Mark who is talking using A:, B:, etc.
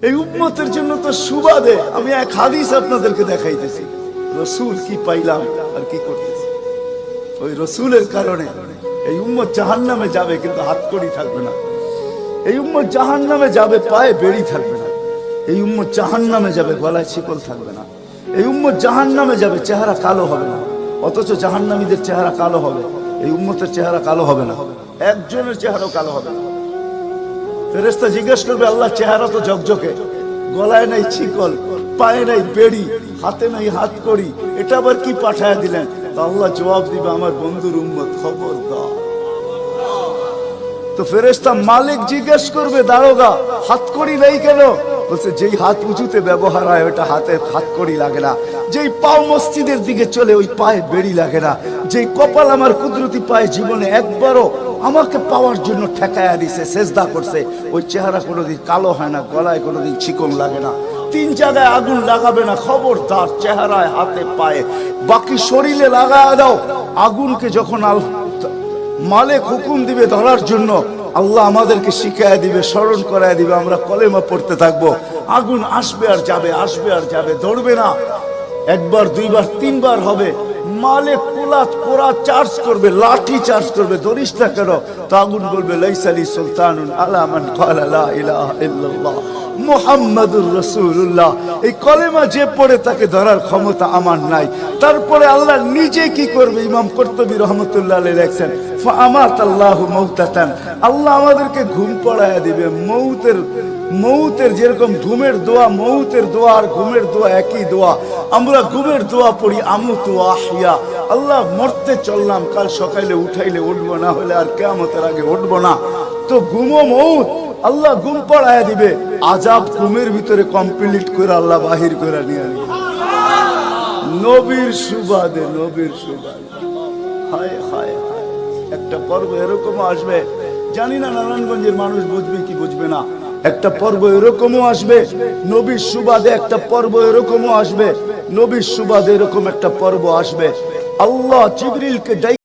A: এই উম্মতের জন্য তো সুবাদে আমি এক হাদিস আপনাদেরকে দেখাইতেছি, রসুল কি পাইলাম আর কি করতেছি। ওই রসুলের কারণে এই উম্মত জাহান্নামে যাবে, কিন্তু হাতকড়ি থাকবে না। এই উম্মত জাহান্নামে যাবে, পায়ে বেড়ি থাকবে না। এই উম্মত জাহান্নামে যাবে, গলায় শিকল থাকবে না। এই উম্মত জাহান্নামে যাবে, চেহারা কালো হবে না। অথচ জাহান্নামীদের চেহারা কালো হবে, এই উম্মতের চেহারা কালো হবে না। একজনের চেহারাও কালো হবে না। ফেরেশতা জিজ্ঞেস করবে, আল্লাহ চেহারা তো ঝকঝকে, গলায় নাই শিকল, পায়ে নাই বেড়ি, হাতে নাই হাতকড়ি, এটা আবার কি পাঠায় দিলেন? তো আল্লাহ জবাব দিবে, আমার বন্ধুর উম্মত, খবরদার। তো ফেরেশতা মালিক জিজ্ঞেস করবে, দারোগা হাতকড়ি নেই কেন? বলছে, যেই হাত উঁচুতে ব্যবহার হয় ওটা হাতে হাতকড়ি লাগে না। যেই পাও মসজিদের দিকে চলে ওই পায়ে বেড়ি লাগে না। যেই কপাল আমার কুদরতি পায়ে জীবনে একবারও আমাকে পাওয়ার জন্য ঠেকায়া দিছে, সেজদা করছে, ওই চেহারা কোনোদিন কালো হয় না, গলায় কোনোদিন চিকন লাগে না। 3 জায়গায় আগুন লাগাবে না, খবরদার। চেহারায়, হাতে, পায়ে, বাকি শরীরে লাগায়া দাও। আগুনকে যখন মালিক হুকুম দিবে ধরার জন্য, আল্লাহ আমাদেরকে শিখায় দিবে, স্মরণ করায় দিবে, আমরা কলেমা পড়তে থাকবো। আগুন আসবে আর যাবে, আসবে আর যাবে, ধরবে না। একবার, দুইবার, 3 বার হবে। মালিক কোরা চার্জ করবে, লাঠি চার্জ করবে, ধরিস না কেন? তো আগুন বলবে, লাইসালি সুলতানুন আলা মান ক্বালা লা ইলাহা ইল্লাল্লাহ মুহাম্মাদুর রাসূলুল্লাহ। এই কলেমা যে পড়ে তাকে ধরার ক্ষমতা আমার নাই। তারপরে আল্লাহ নিজে কি করবে? ইমাম কুরতুবী রাহমাতুল্লাহ আলাইহি লেখেন, ফাআমাতাল্লাহু মাউতাতান, আল্লাহ আমাদেরকে ঘুম পড়ায়া দিবে। মৌতের যেরকম ঘুমের দোয়া, মৌতের দোয়া আর ঘুমের দোয়া একই দোয়া। আমরা ঘুমের দোয়া পড়ি, আমুতু আহিয়া, আল্লাহ মরতে চললাম, কাল সকালে উঠাইলে উঠবো, না হলে আর কিয়ামতের আগে উঠবো না। তো ঘুমো মৌত, আল্লাহ ঘুম পড়ায়া দিবে। আযাব ঘুমের ভিতরে কমপ্লিট করে আল্লাহ বাহির করে নিয়ে আসবে। নবীর সুবাদে, নবীর সুবাদে। হায় হায় হায়, একটা পর্ব এরকমও আসবে, জানি না নারায়ণগঞ্জের মানুষ বুঝবে কি বুঝবে না। একটা পর্ব এরকমও আসবে, নবীর সুবাদে একটা পর্ব এরকমও আসবে, নবীর সুবাদে এরকম একটা পর্ব আসবে। আল্লাহ জিবরিলকে